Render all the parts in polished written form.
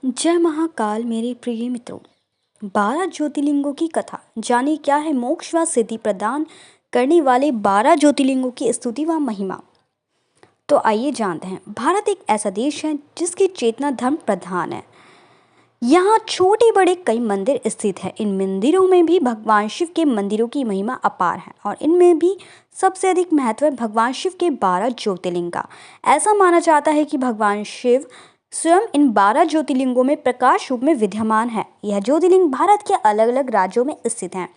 जय महाकाल मेरे प्रिय मित्रों। 12 ज्योतिर्लिंगों की कथा जानिए। क्या है मोक्ष व सिद्धि प्रदान करने वाले 12 ज्योतिर्लिंगों की स्तुति व महिमा। तो आइए जानते हैं। भारत एक ऐसा देश है जिसकी चेतना धर्म प्रधान है। यहाँ छोटे बड़े कई मंदिर स्थित हैं। इन मंदिरों में भी भगवान शिव के मंदिरों की महिमा अपार है और इनमें भी सबसे अधिक महत्व है भगवान शिव के 12 ज्योतिर्लिंग का। ऐसा माना जाता है कि भगवान शिव स्वयं इन 12 ज्योतिर्लिंगों में प्रकाश रूप में विद्यमान है। यह ज्योतिर्लिंग भारत के अलग अलग राज्यों में स्थित हैं।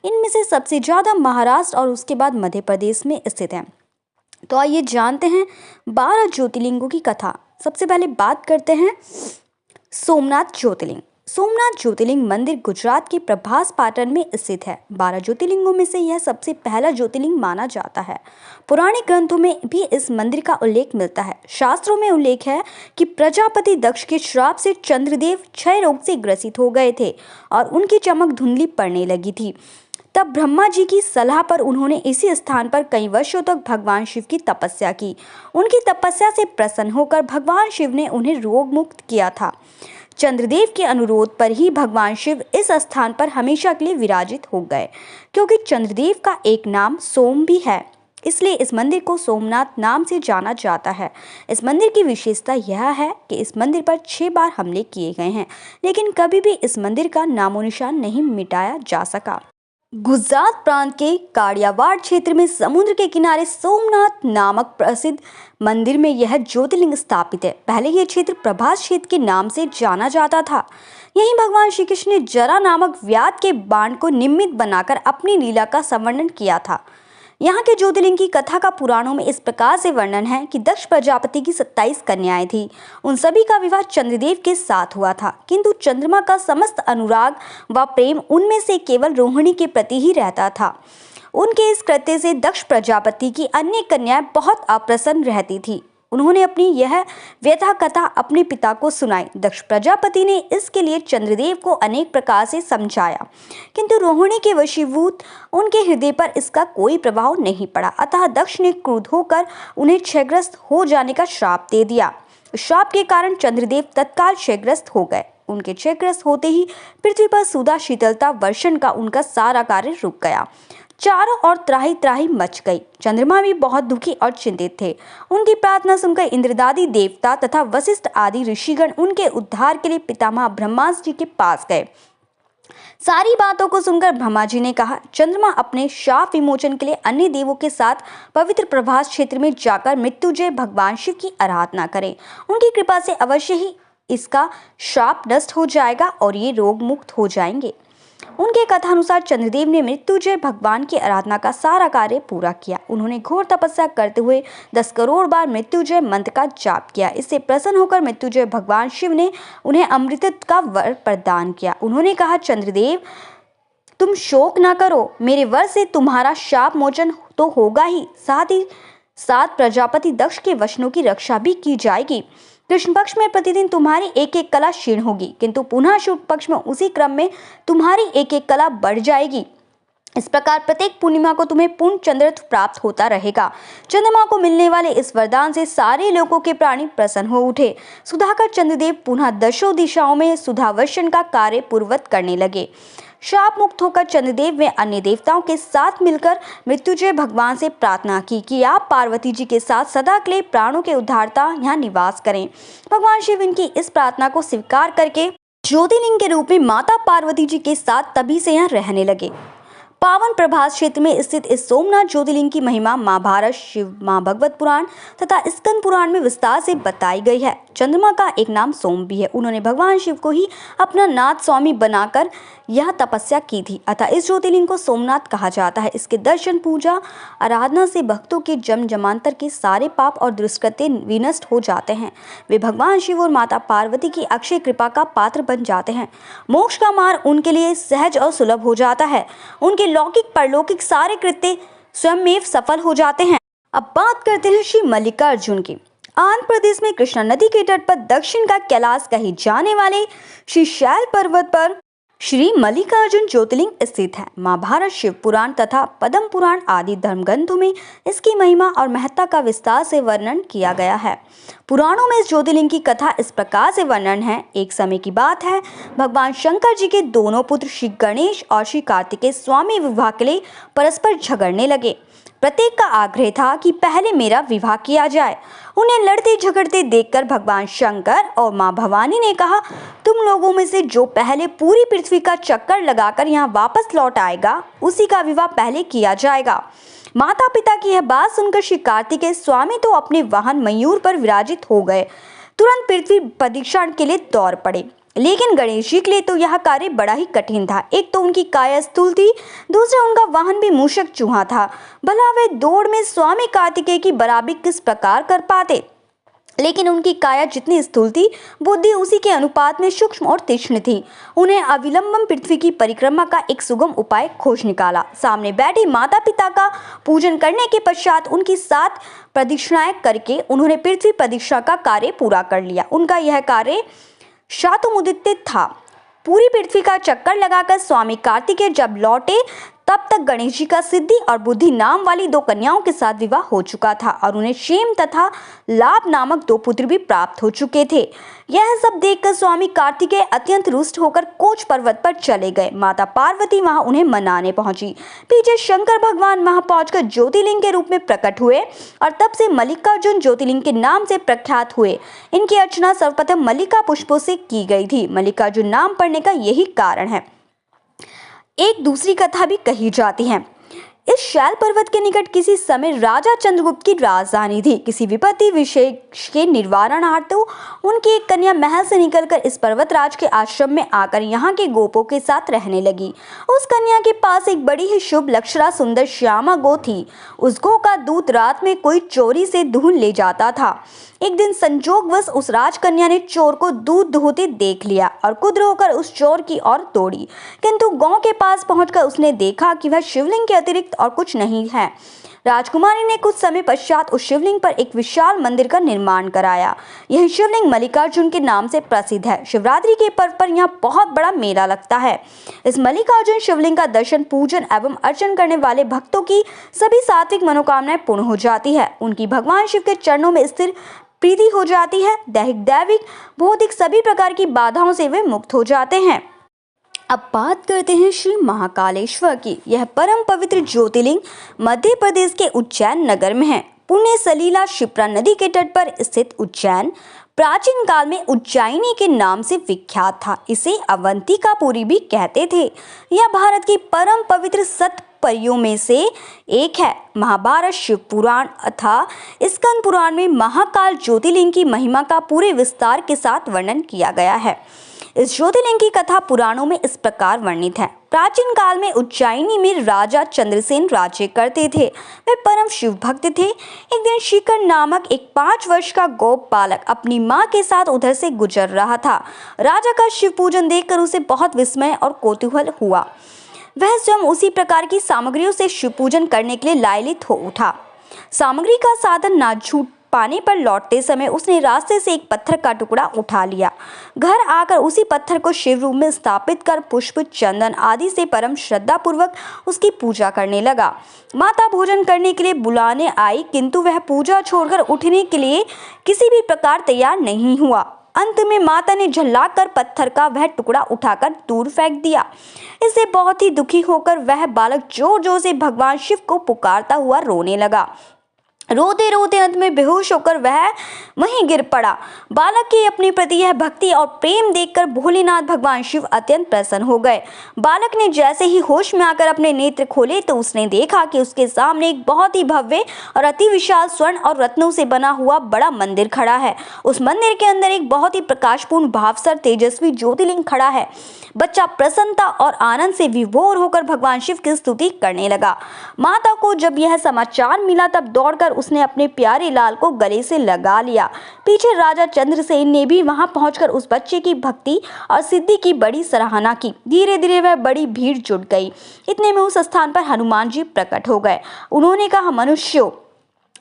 इनमें से सबसे ज़्यादा महाराष्ट्र और उसके बाद मध्य प्रदेश में स्थित हैं। तो आइए जानते हैं 12 ज्योतिर्लिंगों की कथा। सबसे पहले बात करते हैं सोमनाथ ज्योतिर्लिंग। सोमनाथ ज्योतिर्लिंग मंदिर गुजरात के प्रभास पाटन में स्थित है। 12 ज्योतिर्लिंगों में से यह सबसे पहला ज्योतिर्लिंग माना जाता है। पुराने ग्रंथों में भी इस मंदिर का उल्लेख मिलता है। शास्त्रों में उल्लेख है कि प्रजापति दक्ष के श्राप से चंद्रदेव क्षय रोग से ग्रसित हो गए थे और उनकी चमक धुंधली पड़ने लगी थी। तब ब्रह्मा जी की सलाह पर उन्होंने इसी स्थान पर कई वर्षों तक भगवान शिव की तपस्या की। उनकी तपस्या से प्रसन्न होकर भगवान शिव ने उन्हें रोग मुक्त किया था। चंद्रदेव के अनुरोध पर ही भगवान शिव इस स्थान पर हमेशा के लिए विराजित हो गए। क्योंकि चंद्रदेव का एक नाम सोम भी है, इसलिए इस मंदिर को सोमनाथ नाम से जाना जाता है। इस मंदिर की विशेषता यह है कि इस मंदिर पर 6 बार हमले किए गए हैं, लेकिन कभी भी इस मंदिर का नामो निशान नहीं मिटाया जा सका। गुजरात प्रांत के काड़ियावाड़ क्षेत्र में समुद्र के किनारे सोमनाथ नामक प्रसिद्ध मंदिर में यह ज्योतिर्लिंग स्थापित है। पहले यह क्षेत्र प्रभास क्षेत्र के नाम से जाना जाता था। यहीं भगवान श्री कृष्ण ने जरा नामक व्याध के बाण को निमित्त बनाकर अपनी लीला का संवर्णन किया था। यहाँ के ज्योतिर्लिंग की कथा का पुराणों में इस प्रकार से वर्णन है कि दक्ष प्रजापति की 27 कन्याएं थी। उन सभी का विवाह चंद्रदेव के साथ हुआ था, किंतु चंद्रमा का समस्त अनुराग व प्रेम उनमें से केवल रोहिणी के प्रति ही रहता था। उनके इस कृत्य से दक्ष प्रजापति की अन्य कन्याएं बहुत अप्रसन्न रहती थी। उन्होंने अपनी यह व्यथा कथा अपने पिता को सुनाई। दक्ष प्रजापति ने इसके लिए चंद्रदेव को अनेक प्रकार से समझाया, किंतु रोहिणी के वशीभूत उनके हृदय पर इसका कोई प्रभाव नहीं पड़ा। अतः दक्ष ने क्रुद्ध होकर उन्हें क्षयग्रस्त हो जाने का श्राप दे दिया। श्राप के कारण चंद्रदेव तत्काल क्षयग्रस्त हो गए। उनके क्षयग्रस्त होते ही पृथ्वी पर सुधा शीतलता वर्षण का उनका सारा कार्य रुक गया। चारों ओर त्राही त्राही मच गई। चंद्रमा भी बहुत दुखी और चिंतित थे। उनकी प्रार्थना सुनकर इंद्रदादी देवता तथा वशिष्ठ आदि ऋषिगण उनके उद्धार के लिए पितामह ब्रह्मा जी के पास गए। सारी बातों को सुनकर ब्रह्मा जी ने कहा, चंद्रमा अपने शाप विमोचन के लिए अन्य देवों के साथ पवित्र प्रभास क्षेत्र में जाकर मृत्युंजय भगवान शिव की आराधना करें। उनकी कृपा से अवश्य ही इसका शाप नष्ट हो जाएगा और ये रोग मुक्त हो जाएंगे। उनके कथानुसार चंद्रदेव ने मृत्युंजय भगवान की आराधना का सारा कार्य पूरा किया। उन्होंने घोर तपस्या करते हुए 10 करोड़ बार मृत्युंजय मंत्र का जाप किया। इससे प्रसन्न होकर मृत्युंजय भगवान शिव ने उन्हें अमृत का वर प्रदान किया। उन्होंने कहा, चंद्रदेव तुम शोक ना करो, मेरे वर से तुम्हारा शाप मोचन तो होगा ही, साथ ही साथ प्रजापति दक्ष के वचनों की रक्षा भी की जाएगी। कृष्ण पक्ष में प्रतिदिन तुम्हारी एक एक कला क्षीण होगी, किंतु पुनः शुक्ल पक्ष में उसी क्रम में तुम्हारी एक एक कला बढ़ जाएगी। इस प्रकार प्रत्येक पूर्णिमा को तुम्हें पूर्ण चंद्रत्व प्राप्त होता रहेगा। चंद्रमा को मिलने वाले इस वरदान से सारे लोगों के प्राणी प्रसन्न हो उठे। सुधाकर चंद्रदेव पुनः दशों दिशाओं में सुधावर्षण का कार्य पूर्ववत करने लगे। शाप मुक्त होकर चंद्रदेव व अन्य देवताओं के साथ मिलकर मृत्युंजय भगवान से प्रार्थना की कि आप पार्वती जी के साथ सदा के लिए प्राणों के उद्धारता यहाँ निवास करें। भगवान शिव इनकी इस प्रार्थना को स्वीकार करके ज्योतिर्लिंग के रूप में माता पार्वती जी के साथ तभी से यहाँ रहने लगे। पावन प्रभास क्षेत्र में स्थित इस सोमनाथ ज्योतिर्लिंग की महिमा महाभारत, शिव महाभागवत पुराण तथा स्कंद पुराण में विस्तार से बताई गई है। चंद्रमा का एक नाम सोम भी है। उन्होंने भगवान शिव को ही अपना नाथ स्वामी बनाकर यह तपस्या की थी, अतः इस ज्योतिर्लिंग को सोमनाथ कहा जाता है। इसके दर्शन, पूजा, आराधना से भक्तों के जन्म जन्मांतर के सारे पाप और दुष्कृत्य विनष्ट हो जाते हैं। वे भगवान शिव और माता पार्वती की अक्षय कृपा का पात्र बन जाते हैं। मोक्ष का मार्ग उनके लिए सहज और सुलभ हो जाता है। उनके लौकिक परलौकिक सारे कृत्य स्वयंमेव सफल हो जाते हैं। अब बात करते हैं श्री मल्लिकार्जुन की। आंध्र प्रदेश में कृष्णा नदी के तट पर दक्षिण का कैलाश कहे जाने वाले श्री शैल पर्वत पर श्री मल्लिकार्जुन ज्योतिर्लिंग स्थित है। महाभारत, शिव पुराण तथा पद्म पुराण आदि धर्म ग्रंथों में इसकी महिमा और महत्ता का विस्तार से वर्णन किया गया है। पुराणों में इस ज्योतिर्लिंग की कथा इस प्रकार से वर्णन है। एक समय की बात है, भगवान शंकर जी के दोनों पुत्र श्री गणेश और श्री कार्तिकेय स्वामी विवाह के लिए परस्पर झगड़ने लगे। प्रत्येक का आग्रह था कि पहले मेरा विवाह किया जाए। उन्हें लड़ते झगड़ते देखकर भगवान शंकर और मां भवानी ने कहा, तुम लोगों में से जो पहले पूरी पृथ्वी का चक्कर लगाकर यहाँ वापस लौट आएगा, उसी का विवाह पहले किया जाएगा। माता पिता की यह बात सुनकर श्री कार्तिकेय स्वामी तो अपने वाहन मयूर पर विराजित हो गए। तुरंत पृथ्वी प्रदक्षिण के लिए दौड़ पड़े। लेकिन गणेश जी के लिए तो यह कार्य बड़ा ही कठिन था। एक तो उनकी काया स्थूल थी, दूसरा उनका वाहन भी मूषक चूहा था। भला वे दौड़ में स्वामी कार्तिकेय की बराबरी किस प्रकार कर पाते। लेकिन उनकी काया जितनी स्थूल थी, बुद्धि उसी के अनुपात में सूक्ष्म और तीक्ष्ण थी। उन्हें अविलंबन पृथ्वी की परिक्रमा का एक सुगम उपाय खोज निकाला। सामने बैठे माता पिता का पूजन करने के पश्चात उनकी 7 प्रदक्षिणाएं करके उन्होंने पृथ्वी प्रदक्षिणा का कार्य पूरा कर लिया। उनका यह कार्य शातुमुदित था। पूरी पृथ्वी का चक्कर लगाकर स्वामी कार्तिकेय जब लौटे, तब तक गणेश जी का सिद्धि और बुद्धि नाम वाली 2 कन्याओं के साथ विवाह हो चुका था और उन्हें क्षेम तथा लाभ नामक 2 पुत्र भी प्राप्त हो चुके थे। यह सब देखकर स्वामी कार्तिकेय अत्यंत रुष्ट होकर कोच पर्वत पर चले गए। माता पार्वती वहां उन्हें मनाने पहुंची। पीछे शंकर भगवान वहां पहुंचकर ज्योतिर्लिंग के रूप में प्रकट हुए और तब से मल्लिकार्जुन ज्योतिर्लिंग के नाम से प्रख्यात हुए। इनकी अर्चना सर्वप्रथम मल्लिका पुष्पों से की गई थी। मल्लिकार्जुन नाम पड़ने का यही कारण है। एक दूसरी कथा भी कही जाती है। इस शैल पर्वत के निकट किसी समय राजा चंद्रगुप्त की राजधानी थी। किसी विपत्ति विशेष के निवारणार्थ उनकी एक कन्या महल से निकलकर इस पर्वतराज के आश्रम में आकर यहाँ के गोपों के साथ रहने लगी। उस कन्या के पास एक बड़ी ही शुभ लक्षणा सुंदर श्यामा गो थी। उस गो का दूध रात में कोई चोरी से दूध ले जाता था। एक दिन संजोगवश उस राजकन्या ने चोर को दूध दुहते देख लिया और कुद्र होकर उस चोर की ओर दौड़ी। किंतु गौ के पास पहुंचकर उसने देखा कि वह शिवलिंग के अतिरिक्त और कुछ नहीं है। राजकुमारी ने कुछ समय पश्चात उस शिवलिंग पर एक विशाल मंदिर का निर्माण कराया। यह शिवलिंग मल्लिकार्जुन के नाम से प्रसिद्ध है। शिवरात्रि के पर्व पर यहाँ बहुत बड़ा मेला लगता है। इस मल्लिकार्जुन शिवलिंग का दर्शन, पूजन एवं अर्चन करने वाले भक्तों की सभी सात्विक मनोकामनाएं पूर्ण हो जाती है। उनकी भगवान शिव के चरणों में स्थिर प्रीति हो जाती है। दैहिक, दैविक, भौतिक सभी प्रकार की बाधाओं से वे मुक्त हो जाते हैं। अब बात करते हैं श्री महाकालेश्वर की। यह परम पवित्र ज्योतिर्लिंग मध्य प्रदेश के उज्जैन नगर में है। पुण्य सलीला शिप्रा नदी के तट पर स्थित उज्जैन प्राचीन काल में उज्जैनी के नाम से विख्यात था। इसे अवंतिकापुरी भी कहते थे। यह भारत की परम पवित्र 7 परियों में से एक है। महाभारत, शिव पुराण तथा स्कंद पुराण में महाकाल ज्योतिर्लिंग की महिमा का पूरे विस्तार के साथ वर्णन किया गया है। इस ज्योतिर्लिंग की कथा पुराणों में इस प्रकार वर्णित है। प्राचीन काल में उज्जैनी में राजा चंद्रसेन राज्य करते थे। वे परम शिव भक्त थे। एक दिन शिखर नामक एक 5 वर्ष का गोप बालक अपनी माँ के साथ उधर से गुजर रहा था। राजा का शिव पूजन देखकर उसे बहुत विस्मय और कौतूहल हुआ। वह स्वयं उसी प्रकार की सामग्रियों से शिव पूजन करने के लिए लालयित हो उठा। सामग्री का साधन ना छूट पाने पर लौटते समय उसने रास्ते से एक पत्थर का टुकड़ा उठा लिया। घर आकर उसी पत्थर को शिव रूप में स्थापित कर पुष्प, चंदन आदि से परम श्रद्धा पूर्वक उसकी पूजा करने लगा। माता भोजन करने के लिए बुलाने आई, किंतु वह पूजा छोड़कर उठने के लिए किसी भी प्रकार तैयार नहीं हुआ। अंत में माता ने झल्लाकर पत्थर का वह टुकड़ा उठाकर दूर फेंक दिया। इससे बहुत ही दुखी होकर वह बालक जोर जोर से भगवान शिव को पुकारता हुआ रोने लगा। रोते रोते अंत में बेहोश होकर वह वहीं गिर पड़ा। बालक की अपने प्रति यह भक्ति और प्रेम देखकर भोलेनाथ भगवान शिव अत्यंत प्रसन्न हो गए। बालक ने जैसे ही होश में आकर अपने नेत्र खोले तो उसने देखा कि उसके सामने एक बहुत ही भव्य और अति विशाल स्वर्ण और रत्नों से बना हुआ बड़ा मंदिर खड़ा है। उस मंदिर के अंदर एक बहुत ही प्रकाशपूर्ण, भावसर, तेजस्वी ज्योतिर्लिंग खड़ा है। बच्चा प्रसन्नता और आनंद से विभोर होकर भगवान शिव की स्तुति करने लगा। माता को जब यह समाचार मिला तब दौड़कर उसने अपने प्यारे लाल को गले से लगा लिया। पीछे राजा चंद्रसेन ने भी वहां पहुंचकर उस बच्चे की भक्ति और सिद्धि की बड़ी सराहना की। धीरे धीरे वह बड़ी भीड़ जुट गई। इतने में उस स्थान पर हनुमान जी प्रकट हो गए। उन्होंने कहा, मनुष्यों,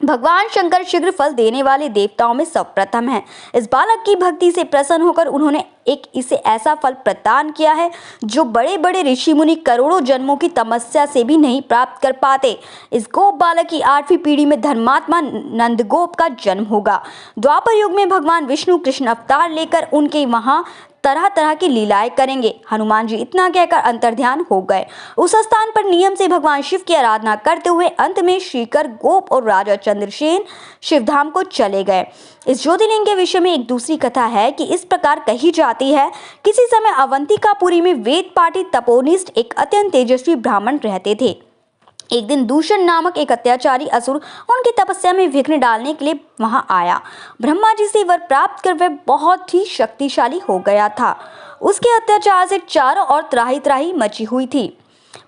भगवान शंकर शीघ्र फल देने वाले देवताओं में सर्वप्रथम हैं। इस बालक की भक्ति से प्रसन्न होकर उन्होंने इसे ऐसा फल प्रदान किया है जो बड़े बड़े ऋषि मुनि करोड़ों जन्मों की तपस्या से भी नहीं प्राप्त कर पाते। इस गोप बालक की 8वीं पीढ़ी में धर्मात्मा नंदगोप का जन्म होगा। द्वापर युग में भगवान विष्णु कृष्ण अवतार लेकर उनके वहां तरह तरह की लीलाएं करेंगे। हनुमान जी इतना कहकर अंतर्ध्यान हो गए। उस स्थान पर नियम से भगवान शिव की आराधना करते हुए अंत में श्रीकर, गोप और राजा चंद्रसेन शिवधाम को चले गए। इस ज्योतिर्लिंग के विषय में एक दूसरी कथा है कि इस प्रकार कही जाती है, किसी समय अवंतिकापुरी में वेद पाठी तपोनिष्ठ एक अत्यंत तेजस्वी ब्राह्मण रहते थे। एक दिन दूषण नामक एक अत्याचारी असुर उनकी तपस्या में विघ्न डालने के लिए वहां आया। ब्रह्मा जी से वर प्राप्त कर वह बहुत ही शक्तिशाली हो गया था। उसके अत्याचार से चारों ओर त्राही त्राही मची हुई थी।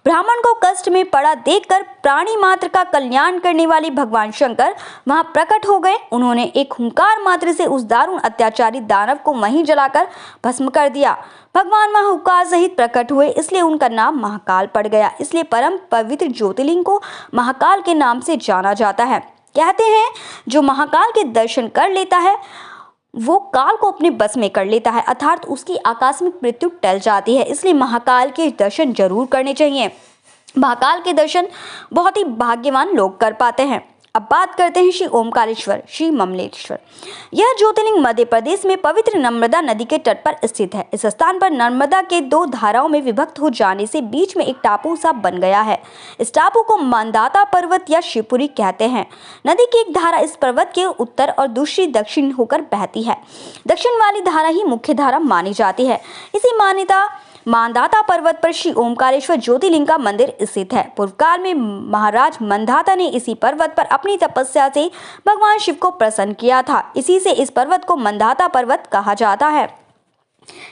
ब्राह्मण को कष्ट में पड़ा देखकर प्राणी मात्र का कल्याण करने वाले भगवान शंकर वहां प्रकट हो गए। उन्होंने एक हुंकार मात्र से उस दारुण अत्याचारी दानव को वहीं जलाकर भस्म कर दिया। भगवान वहां हुंकार सहित प्रकट हुए, इसलिए उनका नाम महाकाल पड़ गया। इसलिए परम पवित्र ज्योतिर्लिंग को महाकाल के नाम से जाना जाता है। कहते हैं जो महाकाल के दर्शन कर लेता है वो काल को अपने बस में कर लेता है, अर्थात उसकी आकस्मिक मृत्यु टल जाती है। इसलिए महाकाल के दर्शन जरूर करने चाहिए। महाकाल के दर्शन बहुत ही भाग्यवान लोग कर पाते हैं। अब बात करते हैं श्री ओमकारेश्वर, श्री ममलेश्वर। यह ज्योतिर्लिंग मध्य प्रदेश में पवित्र नर्मदा नदी के तट पर स्थित है। इस स्थान पर नर्मदा के 2 धाराओं में विभक्त हो जाने से बीच में एक टापू सा बन गया है। इस टापू को मांधाता पर्वत या शिवपुरी कहते हैं। नदी की एक धारा इस पर्वत के उत्तर और दूसरी दक्षिण होकर बहती है। दक्षिण वाली धारा ही मुख्य धारा मानी जाती है। इसी मान्यता मांधाता पर्वत पर श्री ओमकारेश्वर ज्योतिर्लिंग का मंदिर स्थित है। पूर्व काल में महाराज मंधाता ने इसी पर्वत पर अपनी तपस्या से भगवान शिव को प्रसन्न किया था। इसी से इस पर्वत को मंधाता पर्वत कहा जाता है।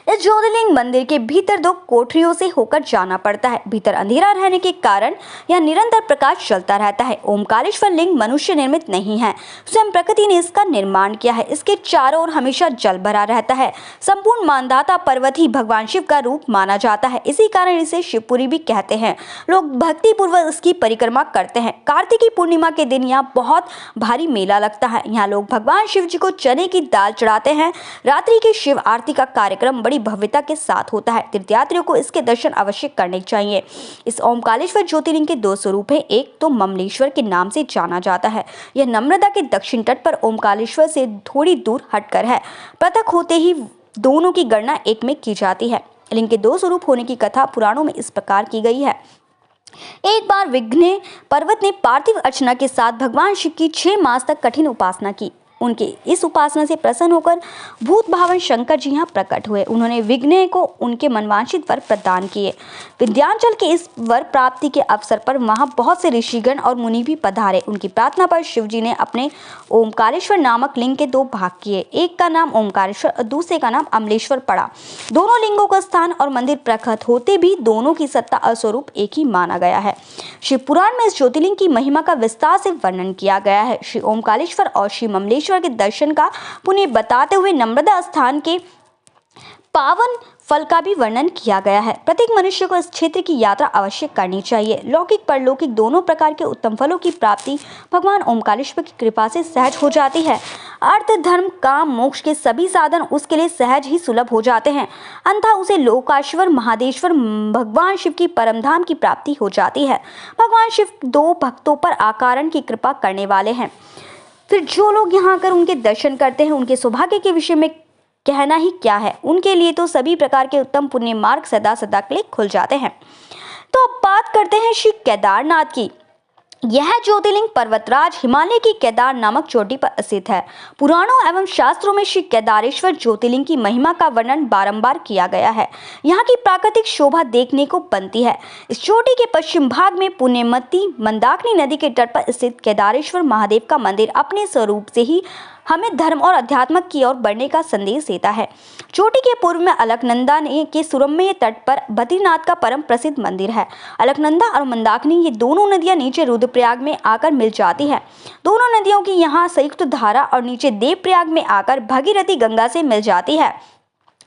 इस ज्योतिर्लिंग मंदिर के भीतर 2 कोठरियों से होकर जाना पड़ता है। भीतर अंधेरा रहने के कारण यह निरंतर प्रकाश चलता रहता है। ओमकारेश्वर लिंग मनुष्य निर्मित नहीं है, स्वयं प्रकृति ने इसका निर्माण किया है। इसके चारों ओर हमेशा जल भरा रहता है। संपूर्ण मांधाता पर्वत ही भगवान शिव का रूप माना जाता है। इसी कारण इसे शिवपुरी भी कहते हैं। लोग भक्ति पूर्वक इसकी परिक्रमा करते हैं। कार्तिकी पूर्णिमा के दिन यहाँ बहुत भारी मेला लगता है। यहाँ लोग भगवान शिव जी को चने की दाल चढ़ाते हैं। रात्रि की शिव आरती का कार्यक्रम बड़ी भव्यता के साथ होता है। तीर्थयात्रियों को इसके दर्शन अवश्य करने चाहिए। इस ओमकारेश्वर ज्योतिर्लिंग के 2 स्वरूप हैं। एक तो ममलेश्वर के नाम से जाना जाता है। यह नर्मदा के दक्षिण तट पर ओमकारेश्वर से थोड़ी दूर हटकर है। पृथक होते ही दोनों की गणना एक में की जाती है। लिंग के 2 स्वरूप होने की कथा पुराणों में इस प्रकार की गई है। एक बार विघ्न पर्वत ने पार्थिव अर्चना के साथ भगवान शिव की 6 मास तक कठिन उपासना की। उनके इस उपासना से प्रसन्न होकर भूत भावन शंकर जी यहाँ प्रकट हुए। उन्होंने विघ्न को उनके मनवांछित वर प्रदान किए। विंध्याचल के इस वर प्राप्ति के अवसर पर वहाँ बहुत से ऋषिगण और मुनि भी पधारे। उनकी प्रार्थना पर शिव जी ने अपने ओमकारेश्वर नामक लिंग के 2 भाग किए। एक का नाम ओमकारेश्वर और दूसरे का नाम अमलेश्वर पड़ा। दोनों लिंगों का स्थान और मंदिर प्रकट होते भी दोनों की सत्ता और स्वरूप एक ही माना गया है। शिव पुराण में इस ज्योतिर्लिंग की महिमा का विस्तार से वर्णन किया गया है। श्री ओमकारेश्वर और श्री ममलेश्वर के दर्शन का पुण्य बताते हुए नर्मदा स्थान के पावन फल का भी वर्णन किया गया है। प्रत्येक मनुष्य को इस क्षेत्र की यात्रा अवश्य करनी चाहिए। लौकिक परलौकिक दोनों प्रकार के उत्तम फलों की प्राप्ति भगवान ओमकारेश्वर की कृपा से सहज हो जाती है। अर्थ, धर्म, काम, मोक्ष के सभी साधन उसके लिए सहज ही सुलभ हो जाते हैं। अंततः उसे लोकाश्वर महादेश्वर भगवान शिव की परमधाम की प्राप्ति हो जाती है। भगवान शिव 2 भक्तों पर अकारण की कृपा करने वाले हैं। फिर जो लोग यहाँ आकर उनके दर्शन करते हैं उनके सौभाग्य के विषय में कहना ही क्या है। उनके लिए तो सभी प्रकार के उत्तम पुण्य मार्ग सदा सदा के लिए खुल जाते हैं। तो अब बात करते हैं श्री केदारनाथ की। यह ज्योतिर्लिंग पर्वतराज हिमालय की केदार नामक चोटी पर स्थित है। पुराणों एवं शास्त्रों में श्री केदारेश्वर ज्योतिर्लिंग की महिमा का वर्णन बारंबार किया गया है। यहाँ की प्राकृतिक शोभा देखने को बनती है। इस चोटी के पश्चिम भाग में पुण्यमती मंदाकिनी नदी के तट पर स्थित केदारेश्वर महादेव का मंदिर अपने स्वरूप से ही हमें धर्म और अध्यात्म की ओर बढ़ने का संदेश देता है। चोटी के पूर्व में अलकनंदा के सुरम्य तट पर बद्रीनाथ का परम प्रसिद्ध मंदिर है। अलकनंदा और मंदाकिनी ये दोनों नदियां नीचे रुद्रप्रयाग में आकर मिल जाती हैं। दोनों नदियों की यहाँ संयुक्त धारा और नीचे देवप्रयाग में आकर भागीरथी गंगा से मिल जाती है।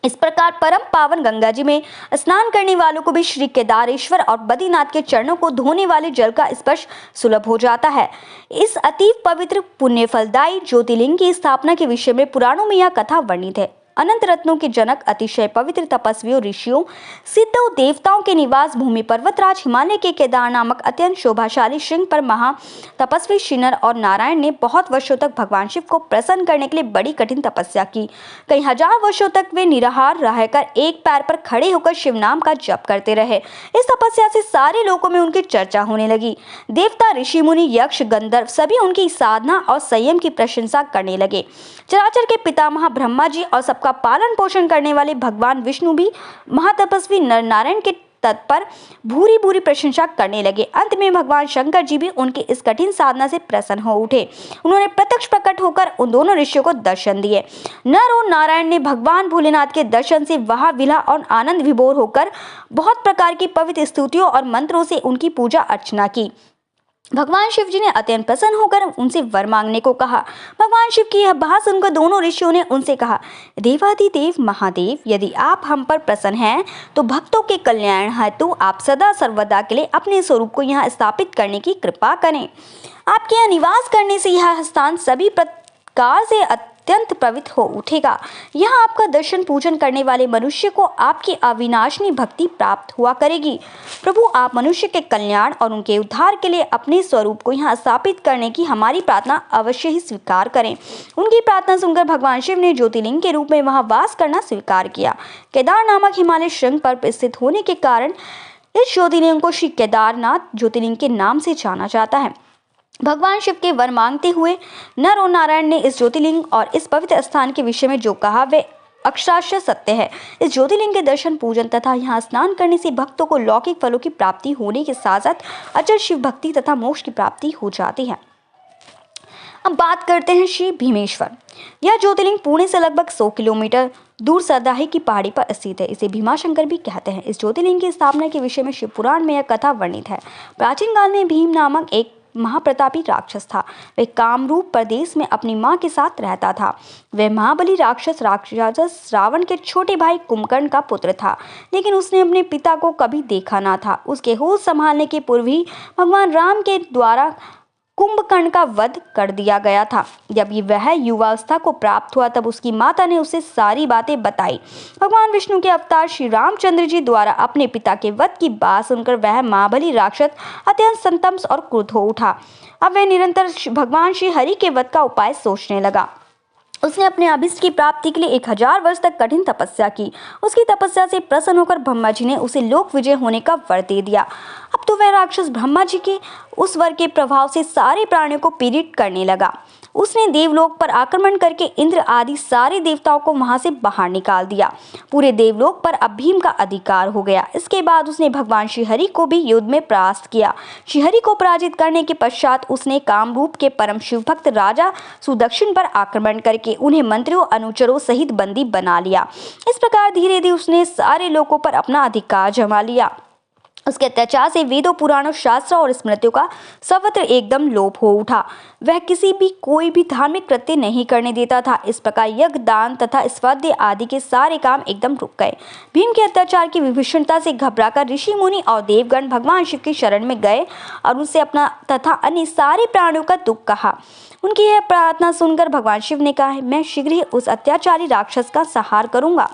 इस प्रकार परम पावन गंगा जी में स्नान करने वालों को भी श्री केदारेश्वर और बद्रीनाथ के चरणों को धोने वाले जल का स्पर्श सुलभ हो जाता है। इस अतीव पवित्र पुण्य फलदायी ज्योतिर्लिंग की स्थापना के विषय में पुराणों में यह कथा वर्णित है। अनंत रत्नों के जनक, अतिशय पवित्र तपस्वियों, ऋषियों, सिद्धों, देवताओं के निवास भूमि पर्वतराज हिमालय के केदार नामक अत्यंत शोभाशाली श्रृंग पर महा तपस्वी श्री नर और नारायण ने बहुत वर्षों तक भगवान शिव को प्रसन्न करने के लिए बड़ी कठिन तपस्या की। कई हजार वर्षों तक वे निराहार रहकर एक पैर पर खड़े होकर शिव नाम का जप करते रहे। इस तपस्या से सारे लोगों में उनकी चर्चा होने लगी। देवता, ऋषि मुनि, यक्ष, गंधर्व सभी उनकी साधना और संयम की प्रशंसा करने लगे। चराचर के पितामह ब्रह्मा जी और सबका पालन पोषण करने वाले भगवान विष्णु भी महातपस्वी नर नारायण के तत्पर भूरी भूरी प्रशंसा करने लगे। अंत में भगवान शंकर जी भी उनकी इस कठिन साधना से प्रसन्न हो उठे। उन्होंने प्रत्यक्ष प्रकट होकर उन दोनों ऋषियों को दर्शन दिए। नर और नारायण ने भगवान भोलेनाथ के दर्शन से वाह विलाह और आनंद विभोर होकर बहुत प्रकार की पवित्र स्तुतियों और मंत्रों से उनकी पूजा अर्चना की। भगवान शिव जी ने अत्यंत प्रसन्न होकर उनसे वर मांगने को कहा। भगवान शिव की यह बात सुनकर दोनों ऋषियों ने उनसे कहा, देवाधिदेव महादेव, यदि आप हम पर प्रसन्न हैं तो भक्तों के कल्याण हेतु आप सदा सर्वदा के लिए अपने स्वरूप को यहाँ स्थापित करने की कृपा करें। आपके यहाँ निवास करने से यह स्थान सभी प्रकार से अत्यंत पवित्र हो उठेगा। यहाँ आपका दर्शन पूजन करने वाले मनुष्य को आपकी अविनाशनी भक्ति प्राप्त हुआ करेगी। प्रभु, आप मनुष्य के कल्याण और उनके उद्धार के लिए अपने स्वरूप को यहाँ स्थापित करने की हमारी प्रार्थना अवश्य ही स्वीकार करें। उनकी प्रार्थना सुनकर भगवान शिव ने ज्योतिर्लिंग के रूप में वहाँ वास करना स्वीकार किया। केदार नामक हिमालय श्रृंग पर स्थित होने के कारण इस ज्योतिर्लिंग को श्री केदारनाथ ज्योतिर्लिंग के नाम से जाना जाता है। भगवान शिव के वर मांगते हुए नर और नारायण ने इस ज्योतिर्लिंग और इस पवित्र स्थान के विषय में जो कहा वे अक्षरशः सत्य है। इस ज्योतिर्लिंग के दर्शन, पूजन तथा यहाँ स्नान करने से भक्तों को लौकिक फलों की प्राप्ति होने के साथ साथ अचल शिव भक्ति तथा मोक्ष की प्राप्ति हो जाती है। अब बात करते हैं श्री भीमेश्वर। यह ज्योतिर्लिंग पुणे से लगभग 100 किलोमीटर दूर सरदाही की पहाड़ी पर स्थित है। इसे भीमाशंकर भी कहते हैं। इस ज्योतिर्लिंग की स्थापना के विषय में शिव पुराण में यह कथा वर्णित है। प्राचीन काल में भीम नामक एक महाप्रतापी राक्षस था। वह कामरूप प्रदेश में अपनी मां के साथ रहता था। वह महाबली राक्षस रावण के छोटे भाई कुंभकर्ण का पुत्र था, लेकिन उसने अपने पिता को कभी देखा ना था। उसके होश संभालने के पूर्व ही भगवान राम के द्वारा कुंभकर्ण का वध कर दिया गया था। जब वह युवावस्था को प्राप्त हुआ तब उसकी माता ने उसे सारी बातें बताई। भगवान विष्णु के अवतार श्री रामचंद्र जी द्वारा अपने पिता के वध की बात सुनकर वह महाबली राक्षस अत्यंत संतप्त और क्रुद्ध हो उठा। अब वह निरंतर भगवान श्री हरि के वध का उपाय सोचने लगा। उसने अपने अभिष्ट की प्राप्ति के लिए 1000 वर्ष तक कठिन तपस्या की। उसकी तपस्या से प्रसन्न होकर ब्रह्मा जी ने उसे लोक विजय होने का वर दे दिया। अब तो वह राक्षस ब्रह्मा जी के उस वर के प्रभाव से सारे प्राणियों को पीड़ित करने लगा। उसने देवलोक पर आक्रमण करके इंद्र आदि सारे देवताओं को वहां से बाहर निकाल दिया। पूरे देवलोक पर अब भीम का अधिकार हो गया। इसके बाद उसने भगवान श्रीहरि को भी युद्ध में परास्त किया। श्रीहरि को पराजित करने के पश्चात उसने कामरूप के परम शिव भक्त राजा सुदक्षिण पर आक्रमण करके उन्हें मंत्रियों अनुचरों सहित बंदी बना लिया। इस प्रकार धीरे धीरे उसने सारे लोगों पर अपना अधिकार जमा लिया। उसके अत्याचार से वेदों, पुराणों, शास्त्रों और स्मृतियों का सर्वत्र एकदम लोप हो उठा। वह किसी भी कोई भी धार्मिक कृत्य नहीं करने देता था। इस प्रकार यज्ञ, दान तथा स्वाध्याय आदि के सारे काम एकदम रुक गए। भीम के अत्याचार की विभीषणता से घबराकर ऋषि मुनि और देवगण भगवान शिव की शरण में गए और उनसे अपना तथा अन्य सारे प्राणियों का दुख कहा। उनकी यह प्रार्थना सुनकर भगवान शिव ने कहा, मैं शीघ्र ही उस अत्याचारी राक्षस का संहार करूंगा।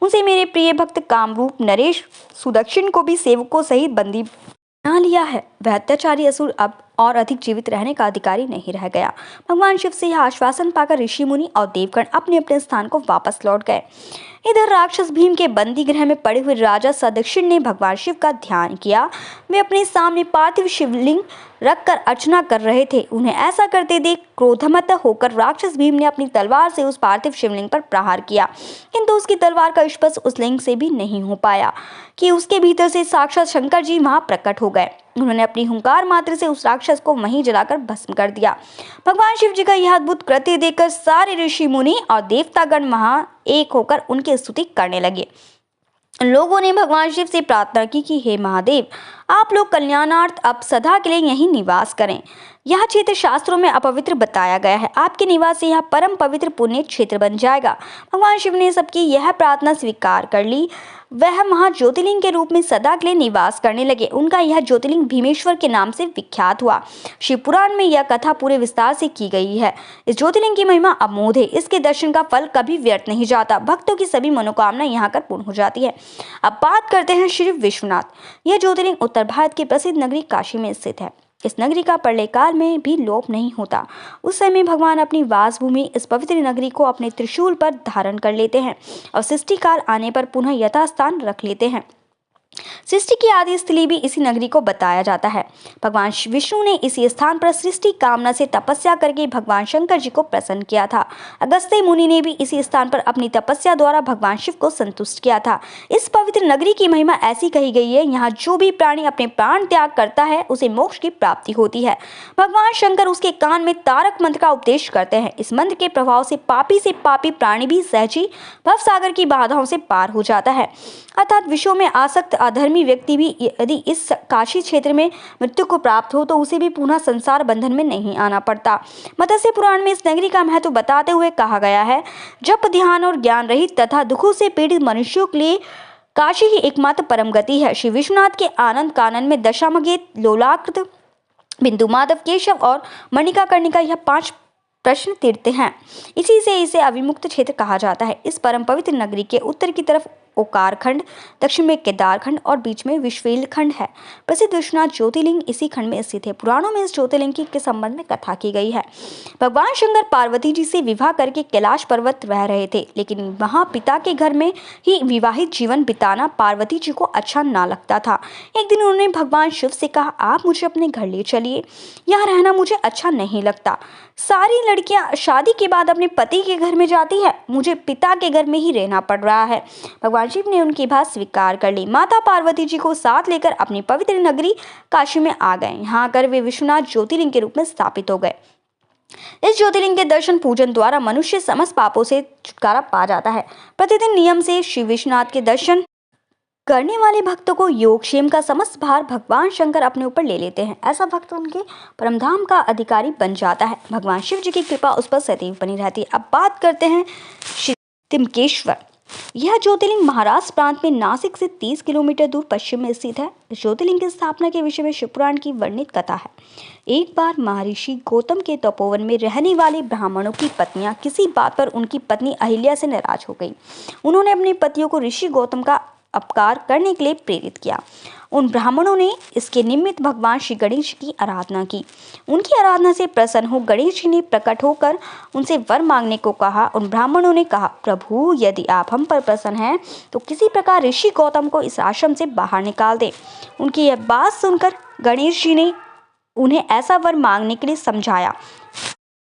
उनसे मेरे प्रिय भक्त कामरूप नरेश सुदक्षिण को भी सेवकों सहित बंदी बना लिया है। वह अत्याचारी असुर अब और अधिक जीवित रहने का अधिकारी नहीं रह गया। भगवान शिव से यह आश्वासन पाकर ऋषि मुनि और देवगण अपने अपने स्थान को वापस लौट गए। इधर राक्षस भीम के बंदी गृह में पड़े हुए राजा सुदक्षिण ने भगवान शिव का ध्यान किया। वे अपने सामने पार्थिव शिवलिंग रखकर अर्चना कर रहे थे। उन्हें ऐसा करते देख क्रोधमत्त होकर राक्षस भीम ने अपनी तलवार से उस पार्थिव शिवलिंग पर प्रहार किया, किंतु उसकी तलवार का स्पर्श उस लिंग से भी नहीं हो पाया कि उसके भीतर से साक्षात शंकर जी वहां प्रकट हो गए। उन्होंने अपनी हुंकार मात्र से उस राक्षस को वहीं जलाकर भस्म कर दिया। भगवान शिव जी का यह अद्भुत कृत्य देखकर सारे ऋषि मुनि और देवतागण वहां एक होकर उनकी स्तुति करने लगे। लोगों ने भगवान शिव से प्रार्थना की कि हे महादेव, आप लोग कल्याणार्थ अब सदा के लिए यहीं निवास करें। यह क्षेत्र शास्त्रों में अपवित्र बताया गया है, आपके निवास से यह परम पवित्र पुण्य क्षेत्र बन जाएगा। भगवान शिव ने सबकी यह प्रार्थना स्वीकार कर ली। वह वहां ज्योतिर्लिंग के रूप में सदा के लिए निवास करने लगे। उनका यह ज्योतिर्लिंग भीमेश्वर के नाम से विख्यात हुआ। शिव पुराण में यह कथा पूरे विस्तार से की गई है। इस ज्योतिर्लिंग की महिमा अमोघ है। इसके दर्शन का फल कभी व्यर्थ नहीं जाता। भक्तों की सभी मनोकामना यहाँ कर पूर्ण हो जाती है। अब बात करते हैं श्री विश्वनाथ। यह ज्योतिर्लिंग उत्तर भारत की प्रसिद्ध नगरी काशी में स्थित है। इस नगरी का प्रलय काल में भी लोप नहीं होता। उस समय भगवान अपनी वासभूमि इस पवित्र नगरी को अपने त्रिशूल पर धारण कर लेते हैं और सृष्टि काल आने पर पुनः यथास्थान रख लेते हैं। सृष्टि की आदि स्थली भी इसी नगरी को बताया जाता है। भगवान विष्णु ने इसी स्थान पर सृष्टि कामना से तपस्या करके भगवान शंकर जी को प्रसन्न किया था। अगस्त्य मुनि ने भी इसी स्थान पर अपनी तपस्या द्वारा भगवान शिव को संतुष्ट किया था। इस पवित्र नगरी की महिमा ऐसी कही गई है, यहाँ जो भी प्राणी अपने प्राण त्याग करता है उसे मोक्ष की प्राप्ति होती है। भगवान शंकर उसके कान में तारक मंत्र का उपदेश करते हैं। इस मंत्र के प्रभाव से पापी प्राणी भी सहज ही भवसागर की बाधाओं से पार हो जाता है। अर्थात विषयों में आसक्त अधर्मी व्यक्ति भी यदि इस काशी क्षेत्र में मृत्यु को प्राप्त हो तो उसे भी पुनः संसार बंधन में नहीं आना पड़ता। मत्स्य पुराण में इस नगरी का महत्व बताते हुए कहा गया है, जप ध्यान और ज्ञान रहित तथा दुखों से पीड़ित मनुष्यों के लिए काशी ही एकमात्र परम गति है। श्री विश्वनाथ के आनंद कानन में दशामगेत, लोलाकृत, बिंदु माधव, केशव और मणिका कर्णिका यह 5 प्रश्न तीर्थ हैं। इसी से इसे अविमुक्त क्षेत्र कहा जाता है। इस परम पवित्र नगरी के उत्तर की तरफ ओकार खंड, दक्षिण में केदार खंड और बीच में विश्वेल खंड है। प्रसिद्ध विश्वनाथ ज्योतिर्लिंग इसी खंड में स्थित है। पुराणों में इस ज्योतिर्लिंग के संबंध में कथा की गई है। भगवान शंकर पार्वती जी से विवाह करके कैलाश पर्वत रह रहे थे, लेकिन वहां पिता के घर में ही विवाहित जीवन बिताना पार्वती जी को अच्छा ना लगता था। एक दिन उन्होंने भगवान शिव से कहा, आप मुझे अपने घर ले चलिए, यहाँ रहना मुझे अच्छा नहीं लगता। सारी लड़कियां शादी के बाद अपने पति के घर में जाती है, मुझे पिता के घर में ही रहना पड़ रहा है। भगवान शिव ने उनकी बात स्वीकार कर ली। माता पार्वती जी को साथ लेकर अपनी पवित्र नगरी काशी में आ गए। यहाँ आकर वे विश्वनाथ ज्योतिर्लिंग के रूप में स्थापित हो गए। इस ज्योतिर्लिंग के दर्शन पूजन द्वारा मनुष्य समस्त पापों से छुटकारा पा जाता है। प्रतिदिन नियम से श्री विश्वनाथ के दर्शन करने वाले भक्तों को योगक्षेम का समस्त भार भगवान शंकर अपने ऊपर ले लेते हैं। ऐसा भक्त उनके परमधाम का अधिकारी बन जाता है। भगवान शिव जी की कृपा उस पर सदैव बनी रहती है। अब बात करते हैं श्री त्र्यंबकेश्वर। यह ज्योतिर्लिंग महाराष्ट्र प्रांत में नासिक से 30 किलोमीटर दूर पश्चिम में स्थित है। इस ज्योतिर्लिंग की स्थापना के विषय में शिवपुराण की वर्णित कथा है। एक बार महर्षि गौतम के तपोवन में रहने वाले ब्राह्मणों की पत्नियां किसी बात पर उनकी पत्नी अहिल्या से नाराज हो गई। उन्होंने अपने पतियों को ऋषि गौतम का अपकार करने के लिए प्रेरित किया। उन ब्राह्मणों ने इसके निमित्त भगवान श्री गणेश की आराधना की। उनकी आराधना से प्रसन्न हो गणेश जी ने प्रकट होकर उनसे वर मांगने को कहा। उन ब्राह्मणों ने कहा, प्रभु यदि आप हम पर प्रसन्न हैं तो किसी प्रकार ऋषि गौतम को इस आश्रम से बाहर निकाल दे। उनकी यह बात सुनकर गणेश जी ने उन्हें ऐसा वर मांगने के लिए समझाया,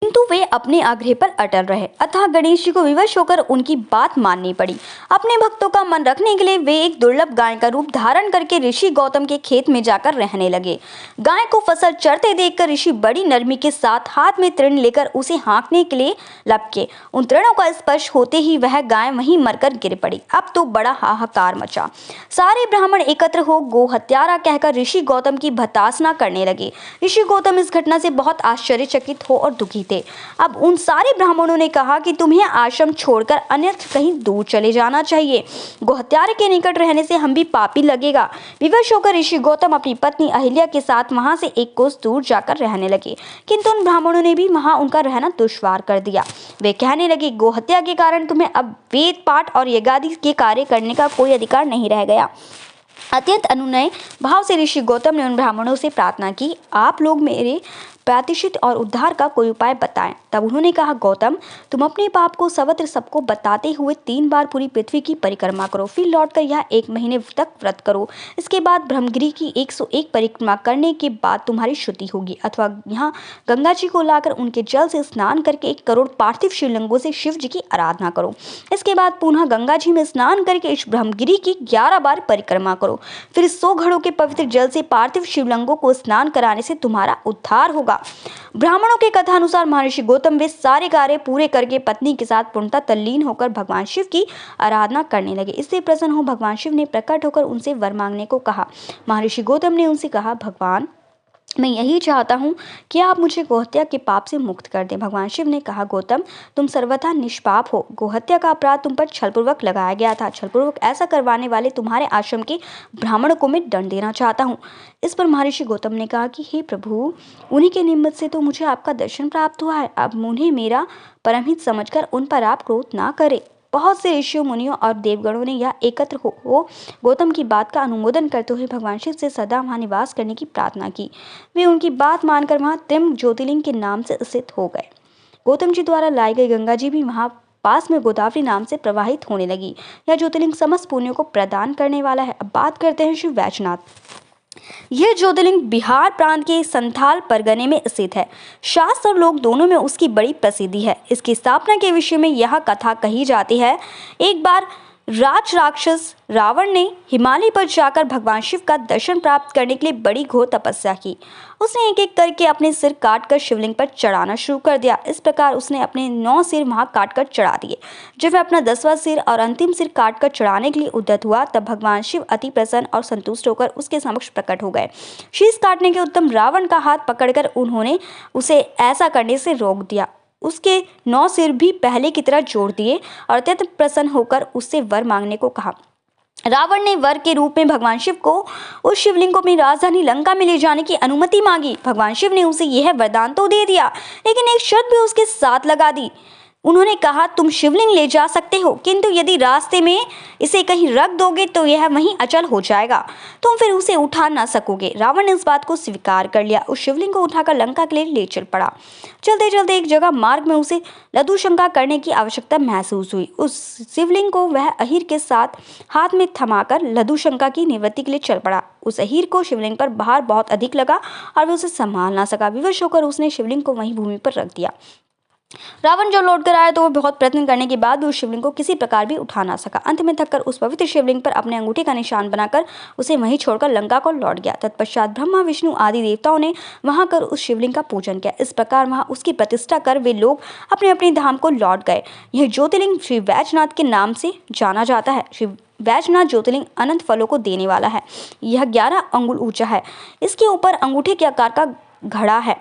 किंतु वे अपने आग्रह पर अटल रहे। अतः गणेश जी को विवश होकर उनकी बात माननी पड़ी। अपने भक्तों का मन रखने के लिए वे एक दुर्लभ गाय का रूप धारण करके ऋषि गौतम के खेत में जाकर रहने लगे। गाय को फसल चरते देखकर ऋषि बड़ी नरमी के साथ हाथ में तृण लेकर उसे हाँकने के लिए लपके। उन तृणों का स्पर्श होते ही वह गाय वहीं मरकर गिर पड़ी। अब तो बड़ा हाहाकार मचा। सारे ब्राह्मण एकत्र हो गो हत्यारा कहकर ऋषि गौतम की भर्त्सना करने लगे। ऋषि गौतम इस घटना से बहुत आश्चर्यचकित हो और दुखी थे। अब उन सारे ब्राह्मणों ने कहा कि तुम्हें आश्रम छोड़कर अन्यत्र कहीं दूर चले जाना चाहिए। गोहत्यारे के निकट रहने से हम भी पापी लगेगा। विवश होकर ऋषि गौतम अपनी पत्नी अहिल्या के साथ वहां से एक कोस दूर जाकर रहने लगे, किंतु उन ब्राह्मणों ने भी वहां उनका रहना दुश्वार कर दिया। वे कहने लगे, गोहत्या के कारण तुम्हें अब वेद पाठ और यज्ञादि के कार्य करने का कोई अधिकार नहीं रह गया। अत्यंत अनुनय भाव से ऋषि गौतम ने उन ब्राह्मणों से प्रार्थना की, आप लोग मेरे प्रायश्चित और उद्धार का कोई उपाय बताएं। तब उन्होंने कहा, गौतम तुम अपने पाप को सर्वत्र सबको बताते हुए 3 बार पूरी पृथ्वी की परिक्रमा करो, फिर लौटकर यहाँ 1 महीने तक व्रत करो। इसके बाद ब्रह्मगिरी की 101 परिक्रमा करने के बाद तुम्हारी शुद्धि होगी। अथवा यहाँ गंगा जी को लाकर उनके जल से स्नान करके 1 करोड़ पार्थिव शिवलिंगों से शिव जी की आराधना करो। इसके बाद पुनः गंगा जी में स्नान करके इस ब्रह्मगिरी की 11 बार परिक्रमा करो। फिर 100 घड़ों के पवित्र जल से पार्थिव शिवलिंगों को स्नान कराने से तुम्हारा उद्धार होगा। होगा। ब्राह्मणों के कथानुसार महर्षि गौतम वे सारे कार्य पूरे करके पत्नी के साथ पूर्णतः तल्लीन होकर भगवान शिव की आराधना करने लगे। इससे प्रसन्न हो भगवान शिव ने प्रकट होकर उनसे वर मांगने को कहा। महर्षि गौतम ने उनसे कहा, भगवान मैं यही चाहता हूँ कि आप मुझे गोहत्या के पाप से मुक्त कर दें। भगवान शिव ने कहा, गौतम तुम सर्वथा निष्पाप हो। गोहत्या का अपराध तुम पर छलपूर्वक लगाया गया था। छलपूर्वक ऐसा करवाने वाले तुम्हारे आश्रम के ब्राह्मण को मैं दंड देना चाहता हूँ। इस पर महर्षि गौतम ने कहा कि हे प्रभु, उन्हीं के निमित्त से तो मुझे आपका दर्शन प्राप्त हुआ है। अब उन्हें मेरा परमहित समझकर उन पर आप क्रोध ना करें। बहुत से ऋषियों, मुनियों और देवगणों ने यह एकत्र हो गौतम की बात का अनुमोदन करते हुए भगवान शिव से सदा वहां निवास करने की प्रार्थना की। वे उनकी बात मानकर वहां त्र्यंबक ज्योतिर्लिंग के नाम से स्थित हो गए। गौतम जी द्वारा लाई गई गंगा जी भी वहां पास में गोदावरी नाम से प्रवाहित होने लगी। यह ज्योतिर्लिंग समस्त पुण्यों को प्रदान करने वाला है। अब बात करते हैं श्री वैजनाथ। यह ज्योतिर्लिंग बिहार प्रांत के संथाल परगने में स्थित है। शास्त्र और लोक दोनों में उसकी बड़ी प्रसिद्धि है। इसकी स्थापना के विषय में यह कथा कही जाती है, एक बार राक्षस रावण ने हिमालय पर जाकर भगवान शिव का दर्शन प्राप्त करने के लिए बड़ी घोर तपस्या की। उसने एक एक करके अपने सिर काटकर शिवलिंग पर चढ़ाना शुरू कर दिया। इस प्रकार उसने अपने 9 सिर वहां काटकर चढ़ा दिए। जब वह अपना 10वां सिर और अंतिम सिर काटकर चढ़ाने के लिए उद्यत हुआ, तब भगवान शिव अति प्रसन्न और संतुष्ट होकर उसके समक्ष प्रकट हो गए। शीश काटने के उत्तम रावण का हाथ पकड़कर उन्होंने उसे ऐसा करने से रोक दिया। उसके 9 सिर भी पहले की तरह जोड़ दिए और अत्यंत प्रसन्न होकर उससे वर मांगने को कहा। रावण ने वर के रूप में भगवान शिव को उस शिवलिंग को अपनी राजधानी लंका में ले जाने की अनुमति मांगी। भगवान शिव ने उसे यह वरदान तो दे दिया, लेकिन एक शर्त भी उसके साथ लगा दी। उन्होंने कहा, तुम शिवलिंग ले जा सकते हो, किंतु यदि रास्ते में इसे कहीं रख दोगे तो यह वहीं अचल हो जाएगा, तुम फिर उसे उठा ना सकोगे। रावण ने इस बात को स्वीकार कर लिया। उस शिवलिंग को उठाकर लंका के लिए ले चल पड़ा। चलते चलते एक जगह मार्ग में उसे लघुशंका करने की आवश्यकता महसूस हुई। उस शिवलिंग को वह अहीर के साथ हाथ में थमाकर लघुशंका की निवृत्ति के लिए चल पड़ा। उस अहीर को शिवलिंग पर भार बहुत अधिक लगा और वह उसे संभाल ना सका। विवश होकर उसने शिवलिंग को वहीं भूमि पर रख दिया। रावण जब लौट कर आया तो वह बहुत प्रयत्न करने के बाद भी उस शिवलिंग को किसी प्रकार भी उठा ना सका। अंत में थककर उस पवित्र शिवलिंग पर अपने अंगूठे का निशान बनाकर उसे वहीं छोड़कर लंका को लौट गया। तत्पश्चात ब्रह्मा, विष्णु आदि देवताओं ने वहां कर उस शिवलिंग का पूजन किया। इस प्रकार वहां उसकी प्रतिष्ठा कर वे लोग अपने अपने धाम को लौट गए। यह ज्योतिर्लिंग श्री वैजनाथ के नाम से जाना जाता है। श्री वैजनाथ ज्योतिर्लिंग अनंत फलों को देने वाला है। यह 11 अंगुल ऊंचा है। इसके ऊपर अंगूठे के आकार का घड़ा है।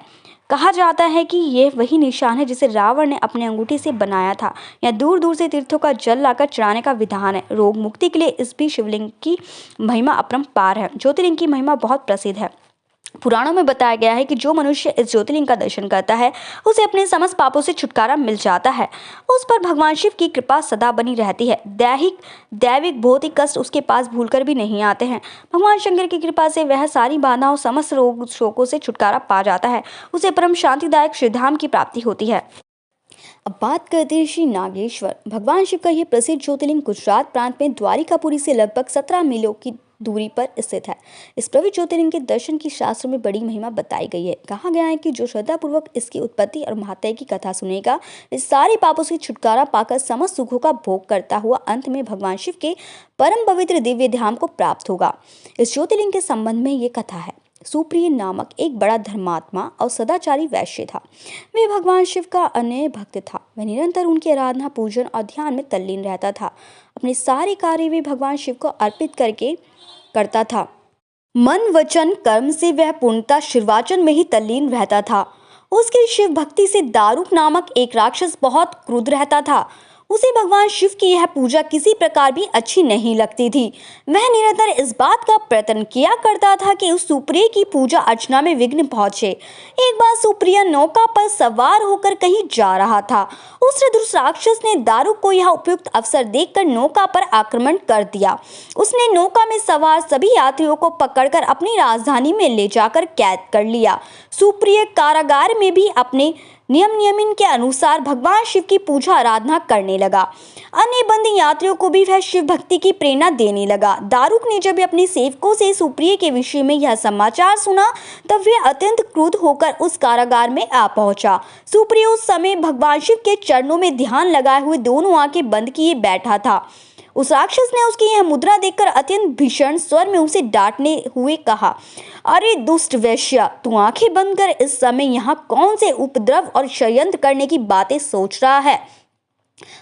कहा जाता है कि यह वही निशान है जिसे रावण ने अपने अंगूठे से बनाया था। यहाँ दूर दूर से तीर्थों का जल लाकर चढ़ाने का विधान है। रोग मुक्ति के लिए इस भी शिवलिंग की महिमा अपरंपार है। ज्योतिर्लिंग की महिमा बहुत प्रसिद्ध है। पुराणों में बताया गया है कि जो मनुष्य इस ज्योतिर्लिंग का दर्शन करता है उसे अपने समस्त पापों से छुटकारा मिल जाता है। उस पर भगवान शिव की कृपा सदा बनी रहती है। दैविक भौतिक कष्ट उसके पास भूलकर भी नहीं आते हैं। भगवान शंकर की कृपा से वह सारी बाधाओं, समस्त रोग शोकों से छुटकारा पा जाता है। उसे परम शांतिदायक श्रीधाम की प्राप्ति होती है। अब बात करते हैं श्री नागेश्वर। भगवान शिव का यह प्रसिद्ध ज्योतिर्लिंग गुजरात प्रांत में द्वारिकापुरी से लगभग 17 मीलों की दूरी पर स्थित है। इस पवित्र ज्योतिर्लिंग के दर्शन की शास्त्र में बड़ी महिमा बताई गई है। कहा गया है कि जो श्रद्धापूर्वक इसकी उत्पत्ति और महात्म्य की कथा सुनेगा, इस सारे पापों से छुटकारा पाकर समस्त सुखों का भोग करता हुआ अंत में भगवान शिव के परम पवित्र दिव्य धाम को प्राप्त होगा। इस ज्योतिर्लिंग के संबंध में ये कथा है। सुप्रिय नामक एक बड़ा धर्मात्मा और सदाचारी वैश्य था। वह भगवान शिव का अनन्य भक्त था। वह निरंतर उनकी आराधना, पूजन और ध्यान में तल्लीन रहता था। अपने सारे कार्य वे भगवान शिव को अर्पित करता था। मन, वचन, कर्म से वह पूर्णतः शिवार्चन में ही तल्लीन रहता था। उसकी शिव भक्ति से दारुक नामक एक राक्षस बहुत क्रुद्ध रहता था। उसे भगवान शिव की यह पूजा किसी प्रकार भी अच्छी नहीं लगती थी। वह निरंतर इस बात का प्रयत्न किया करता था कि उस सुप्रिय की पूजा अर्चना में विघ्न पहुंचे। एक बार सुप्रिय नौका पर सवार होकर कहीं जा रहा था। उस दुष्ट राक्षस ने दारुक को यह उपयुक्त अवसर देखकर नौका पर आक्रमण कर दिया। उसने नौका में सवार सभी यात्रियों को पकड़कर अपनी राजधानी में ले जाकर कैद कर लिया। सुप्रिय कारागार में भी अपने नियम के अनुसार भगवान शिव की पूजा आराधना करने लगा। अन्य बंदी यात्रियों को भी वह शिव भक्ति की प्रेरणा देने लगा। दारुक ने जब अपने सेवकों से सुप्रिय के विषय में यह समाचार सुना, तब वह अत्यंत क्रुद्ध होकर उस कारागार में आ पहुंचा। सुप्रिय उस समय भगवान शिव के चरणों में ध्यान लगाए हुए दोनों आंखें बंद किए बैठा था। उस राक्षस ने उसकी यह मुद्रा देखकर अत्यंत भीषण स्वर में उसे डांटने हुए कहा, अरे दुष्ट वैश्य, तू आंखें बंद कर इस समय यहाँ कौन से उपद्रव और षड्यंत्र करने की बातें सोच रहा है।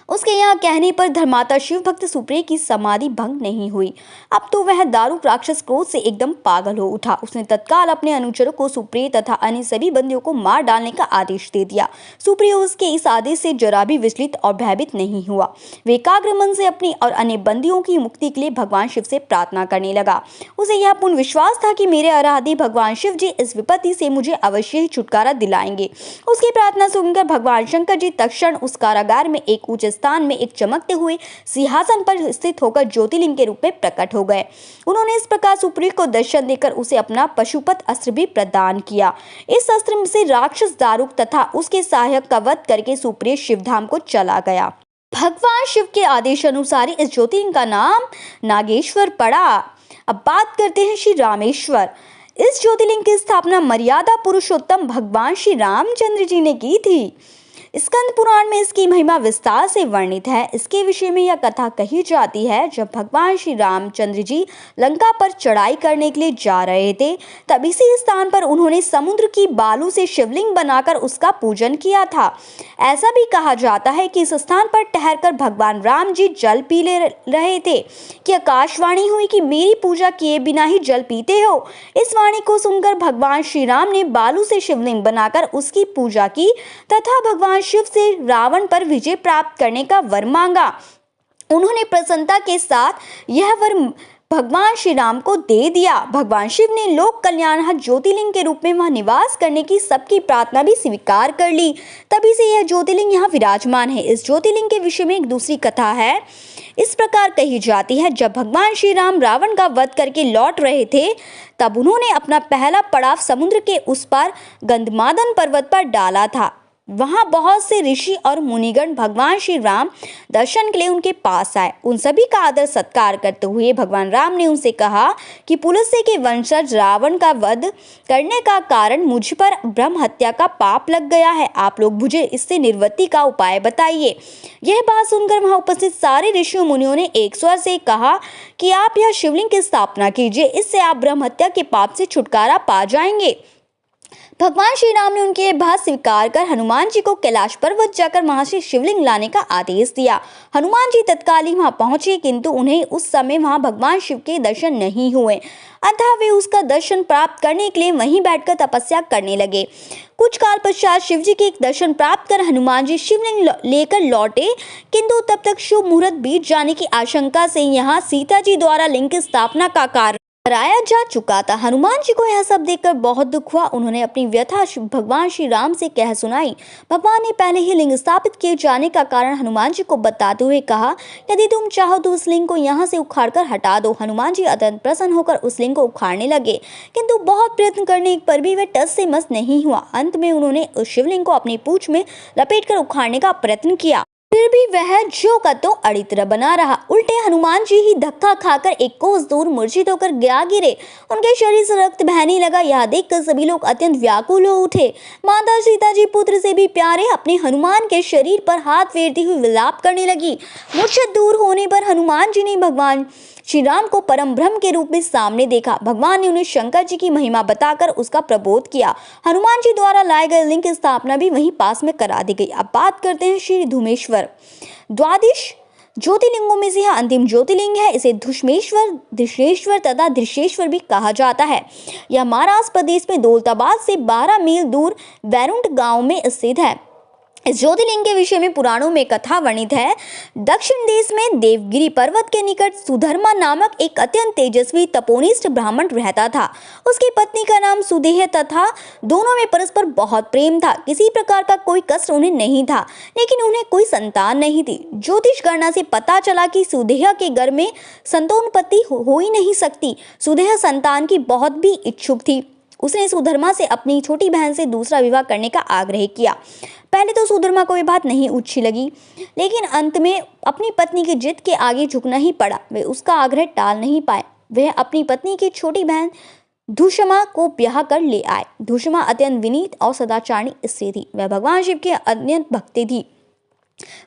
उसके यहाँ कहने पर धर्माता शिव भक्त सुप्रिय की समाधि भंग नहीं हुई। अब तो वह दारू राक्षस क्रोध से एकदम पागल हो उठा। उसने तत्काल अपने अनुचरों को सुप्रिय तथा अन्य सभी बंदियों को मार डालने का आदेश दे दिया। सुप्रिय उसके इस आदेश से जरा भी विचलित और भयभीत नहीं हुआ। वे एकाग्र मन से अपनी और अन्य बंदियों की मुक्ति के लिए भगवान शिव से प्रार्थना करने लगा। उसे यह पूर्ण विश्वास था कि मेरे आराध्य भगवान शिव जी इस विपत्ति से मुझे अवश्य ही छुटकारा दिलाएंगे। उसकी प्रार्थना सुनकर भगवान शंकर जी तत्क्षण उस कारागार में एक ऊंचे स्थान में एक चमकते हुए सिंहासन पर स्थित होकर ज्योतिलिंग के रूप में प्रकट हो गए। उन्होंने इस प्रकार सुप्रिय को दर्शन देकर उसे अपना पशुपत अस्त्र भी प्रदान किया। इस अस्त्र से राक्षस दारुक तथा उसके सहायक का वध करके सुप्रिय शिवधाम को चला गया। भगवान शिव के आदेश अनुसार इस ज्योतिलिंग का नाम नागेश्वर पड़ा। अब बात करते हैं श्री रामेश्वर। इस ज्योतिलिंग की स्थापना मर्यादा पुरुषोत्तम भगवान श्री रामचंद्र जी ने की थी। स्कंद पुराण में इसकी महिमा विस्तार से वर्णित है। इसके विषय में यह कथा कही जाती है, जब भगवान श्री रामचंद्र जी लंका पर चढ़ाई करने के लिए जा रहे थे, तब इसी स्थान पर उन्होंने समुद्र की बालू से शिवलिंग बनाकर उसका पूजन किया था। ऐसा भी कहा जाता है कि इस स्थान पर ठहरकर भगवान राम जी जल पी ले रहे थे कि आकाशवाणी हुई कि मेरी पूजा किए बिना ही जल पीते हो। इस वाणी को सुनकर भगवान श्री राम ने बालू से शिवलिंग बनाकर उसकी पूजा की तथा भगवान शिव से रावण पर विजय प्राप्त करने का वर मांगा। उन्होंने प्रसन्नता के साथ यह वर भगवान श्री राम को दे दिया। भगवान शिव ने लोक कल्याण ज्योतिलिंग के रूप में वहां निवास करने की सबकी प्रार्थना भी स्वीकार कर ली। तभी से यह ज्योतिलिंग यहाँ विराजमान है। इस ज्योतिलिंग के विषय में एक दूसरी कथा है। इस प्रकार कही जाती है, जब भगवान श्री राम रावण का वध करके लौट रहे थे, तब उन्होंने अपना पहला पड़ाव समुद्र के उस पार गंधमादन पर्वत पर डाला था। वहां बहुत से ऋषि और मुनिगण भगवान श्री राम दर्शन के लिए उनके पास आए। उन सभी का आदर सत्कार करते हुए भगवान राम ने उनसे कहा कि पुलस्त्य के वंशज रावण का वध करने का कारण मुझ पर ब्रह्म हत्या का पाप लग गया है। आप लोग मुझे इससे निवृत्ति का उपाय बताइए। यह बात सुनकर वहां उपस्थित सारे ऋषियों मुनियों ने एक स्वर से कहा कि आप यह शिवलिंग की स्थापना कीजिए, इससे आप ब्रह्म हत्या के पाप से छुटकारा पा जाएंगे। भगवान श्री राम ने उनकी यह बात स्वीकार कर हनुमान जी को कैलाश पर्वत जाकर वहां से शिवलिंग लाने का आदेश दिया। हनुमान जी तत्काल ही वहां पहुंचे, किंतु उन्हें उस समय वहां भगवान शिव के दर्शन नहीं हुए। अतः वे उसका दर्शन प्राप्त करने के लिए वहीं बैठकर तपस्या करने लगे। कुछ काल पश्चात शिव जी के दर्शन प्राप्त कर हनुमान जी शिवलिंग लेकर लौटे, किंतु तब तक शुभ मुहूर्त बीत जाने की आशंका से यहाँ सीता जी द्वारा लिंग की स्थापना का कार्य कराया जा चुका था। हनुमान जी को यह सब देखकर बहुत दुख हुआ। उन्होंने अपनी व्यथा भगवान श्री राम से कह सुनाई। भगवान ने पहले ही लिंग स्थापित किए जाने का कारण हनुमान जी को बताते हुए कहा, यदि तुम चाहो तो उस लिंग को यहाँ से उखाड़कर हटा दो। हनुमान जी अत्यंत प्रसन्न होकर उस लिंग को उखाड़ने लगे, किंतु बहुत प्रयत्न करने पर भी वह टस से मस नहीं हुआ। अंत में उन्होंने उस शिवलिंग को अपनी पूंछ में लपेटकर उखाड़ने का प्रयत्न किया, फिर भी वह ज्यों का त्यों अड़ी तरह बना रहा। उल्टे हनुमान जी ही धक्का खाकर एक कोस दूर मूर्छित होकर गिरे। उनके शरीर से रक्त बहने लगा। यह देखकर सभी लोग अत्यंत व्याकुल हो उठे। माता सीता जी पुत्र से भी प्यारे अपने हनुमान के शरीर पर हाथ फेरती हुई विलाप करने लगी। मूर्छित दूर होने पर हनुमान जी ने भगवान श्री राम को परम ब्रह्म के रूप में सामने देखा। भगवान ने उन्हें शंकर जी की महिमा बताकर उसका प्रबोध किया। हनुमान जी द्वारा लाए गए लिंग की स्थापना भी वहीं पास में करा दी गई। अब बात करते हैं श्री धूमेश्वर। द्वादश ज्योतिर्लिंगों में से यह अंतिम ज्योतिर्लिंग है। इसे धुष्मेश्वर, दृशेश्वर तथा दृशेश्वर भी कहा जाता है। यह महाराष्ट्र प्रदेश में दौलताबाद से 12 मील दूर बैरुंठ गांव में स्थित है। इस ज्योतिर्लिंग के विषय में पुराणों में कथा वर्णित है। दक्षिण देश में देवगिरी पर्वत के निकट सुधर्मा नामक एक अत्यंत तेजस्वी तपोनिष्ठ ब्राह्मण रहता था। उसकी पत्नी का नाम सुदेह तथा दोनों में परस्पर बहुत प्रेम था। किसी प्रकार का कोई कष्ट उन्हें नहीं था, लेकिन उन्हें कोई संतान नहीं थी। ज्योतिष गणना से पता चला कि सुदेह के गर्भ में संतानोत्पत्ति हो ही नहीं सकती। सुदेह संतान की बहुत भी इच्छुक थी। उसने सुधर्मा से अपनी छोटी बहन से दूसरा विवाह करने का आग्रह किया। पहले तो सुधर्मा को यह बात नहीं अच्छी लगी, लेकिन अंत में अपनी पत्नी की जिद के आगे झुकना ही पड़ा। वे उसका आग्रह टाल नहीं पाए। वह अपनी पत्नी की छोटी बहन धूषमा को ब्याह कर ले आए। धूषमा अत्यंत विनीत और सदाचारी स्त्री थी। वह भगवान शिव की अत्यंत भक्ति थी।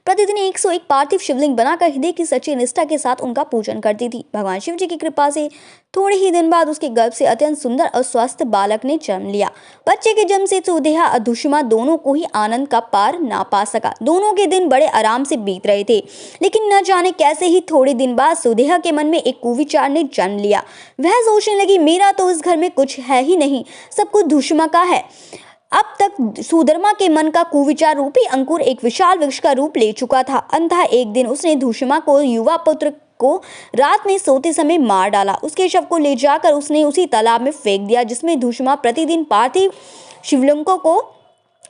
प्रतिदिन 101 पार्थिव शिवलिंग बनाकर हृदय की सच्ची निष्ठा के साथ उनका पूजन करती थी। भगवान शिव जी की कृपा से थोड़े ही दिन बाद उसके गर्भ से अत्यंत सुंदर और स्वस्थ बालक ने जन्म लिया। बच्चे के जन्म से सुदेहा और धुषमा दोनों को ही आनंद का पार ना पा सका। दोनों के दिन बड़े आराम से बीत रहे थे, लेकिन न जाने कैसे ही थोड़े दिन बाद सुदेहा के मन में एक कुविचार ने जन्म लिया। वह सोचने लगी, मेरा तो इस घर में कुछ है ही नहीं, सब कुछ धुषमा का है। अब तक सुधर्मा के मन का कुविचार रूपी अंकुर एक विशाल वृक्ष का रूप ले चुका था। अंततः एक दिन उसने धुषमा को युवा पुत्र को रात में सोते समय मार डाला। उसके शव को ले जाकर उसने उसी तालाब में फेंक दिया जिसमें धुषमा प्रतिदिन पार्थिव शिवलिंगों को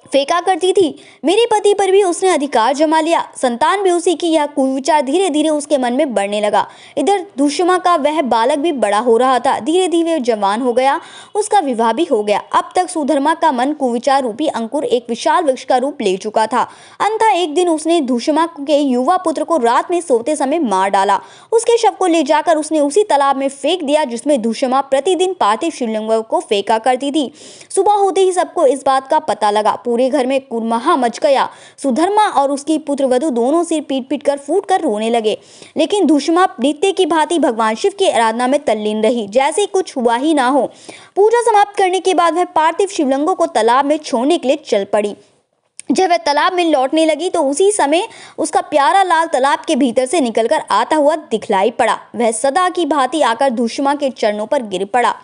फेंका करती थी। मेरे पति पर भी उसने अधिकार जमा लिया, संतान भी उसी की। यह कुविचार धीरे धीरे उसके मन में बढ़ने लगा। इधर धुषमा का वह बालक भी बड़ा हो रहा था, धीरे धीरे जवान हो गया, उसका विवाह भी हो गया। अब तक सुधर्मा का मन कुविचार रूपी अंकुर एक विशाल वृक्ष का रूप ले चुका था। अंततः एक दिन उसने धुषमा के युवा पुत्र को रात में सोते समय मार डाला। उसके शव को ले जाकर उसने उसी तालाब में फेंक दिया जिसमें धुषमा प्रतिदिन पार्थिव शिवलिंगों को फेंका करती थी। सुबह होते ही सबको इस बात का पता लगा। पूरे घर में कुरमहा मच गया। सुधर्मा और उसकी पुत्रवधू दोनों सिर पीट पीट कर फूट कर रोने लगे, लेकिन धुषमा नित्य की भांति भगवान शिव की आराधना में तल्लीन रही, जैसे कुछ हुआ ही ना हो। पूजा समाप्त करने के बाद वह पार्थिव शिवलिंगों को तालाब में छोड़ने के लिए चल पड़ी। जब वह तालाब में लौटने लगी तो उसी समय उसका प्यारा लाल तालाब के भीतर से निकलकर आता हुआ दिखलाई पड़ा। वह सदा की भांति आकर धुषमा के चरणों पर गिर पड़ा,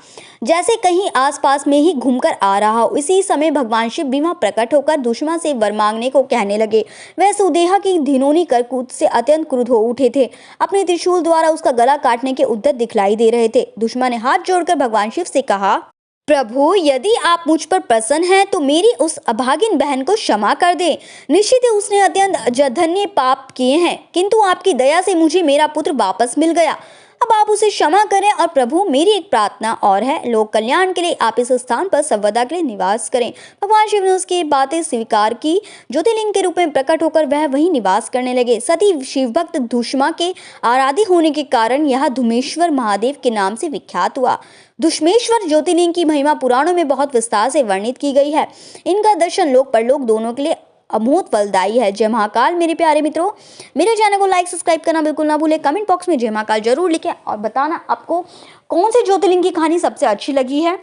जैसे कहीं आसपास में ही घूमकर आ रहा हो। इसी समय भगवान शिव भी वहां प्रकट होकर धुषमा से वर मांगने को कहने लगे। वह सुदेहा की घिनौनी करतूत से अत्यंत क्रुद्ध हो उठे थे। अपने त्रिशूल द्वारा उसका गला काटने के उद्यत दिखलाई दे रहे थे। धुषमा ने हाथ जोड़कर भगवान शिव से कहा, प्रभु, यदि आप मुझ पर प्रसन्न हैं तो मेरी उस अभागिन बहन को क्षमा कर दें। निश्चित ही उसने अत्यंत जघन्य पाप किए हैं, किंतु आपकी दया से मुझे मेरा पुत्र वापस मिल गया। अब आप उसे क्षमा करें। और प्रभु, मेरी एक प्रार्थना और है, लोक कल्याण के लिए आप इस स्थान पर सर्वदा के लिए निवास करें। भगवान शिव ने उसकी बातें स्वीकार की। ज्योतिर्लिंग के रूप में प्रकट होकर वह वहीं निवास करने लगे। सती शिव भक्त धुषमा के आराध्य होने के कारण यह धुमेश्वर महादेव के नाम से विख्यात हुआ। धुष्मेश्वर ज्योतिर्लिंग की महिमा पुराणों में बहुत विस्तार से वर्णित की गई है। इनका दर्शन लोक परलोक दोनों के लिए अमोघ फलदायी है। जय महाकाल। मेरे प्यारे मित्रों, मेरे चैनल को लाइक सब्सक्राइब करना बिल्कुल ना भूलें। कमेंट बॉक्स में जय महाकाल जरूर लिखें और बताना आपको कौन से ज्योतिर्लिंग की कहानी सबसे अच्छी लगी है,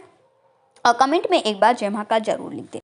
और कमेंट में एक बार जय महाकाल जरूर लिख दें।